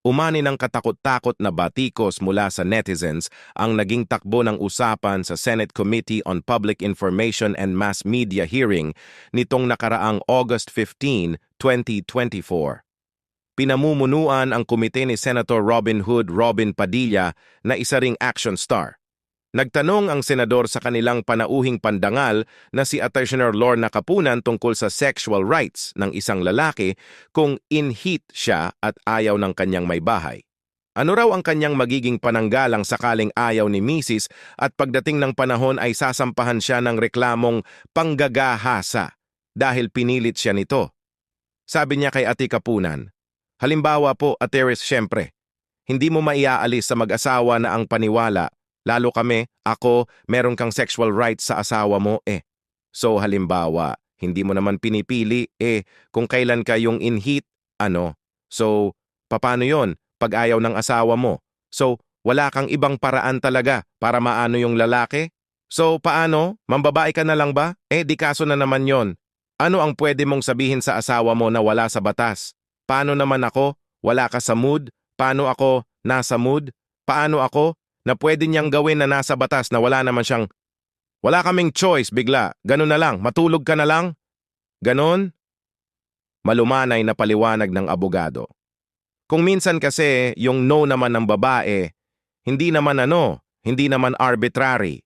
Umani ng katakot-takot na batikos mula sa netizens ang naging takbo ng usapan sa Senate Committee on Public Information and Mass Media hearing nitong nakaraang August 15, 2024. Pinamumunuan ang komite ni Senator Robin Hood Robin Padilla na isa ring action star. Nagtanong ang senador sa kanilang panauhing pandangal na si Attorney Lorna Capunan tungkol sa sexual rights ng isang lalaki kung in-heat siya at ayaw ng kanyang may bahay. Ano raw ang kanyang magiging pananggalang sakaling ayaw ni Mrs. at pagdating ng panahon ay sasampahan siya ng reklamong panggagahasa dahil pinilit siya nito. Sabi niya kay Ate Capunan, "Halimbawa po, Ateres, syempre, hindi mo maiaalis sa mag-asawa na ang paniwala. Lalo kami, ako, meron kang sexual rights sa asawa mo So halimbawa, hindi mo naman pinipili kung kailan ka yung in-heat, ano. So, paano yon pag ayaw ng asawa mo? So, wala kang ibang paraan talaga para maano yung lalaki? So, paano? Mambabae ka na lang ba? Di kaso na naman yon. Ano ang pwede mong sabihin sa asawa mo na wala sa batas? Paano naman ako? Wala ka sa mood? Paano ako nasa mood? Paano ako na pwede niyang gawin na nasa batas na wala naman siyang, wala kaming choice bigla, ganun na lang, matulog ka na lang? Ganon? Malumanay na paliwanag ng abogado. Kung minsan kasi yung no naman ng babae, hindi naman arbitrary.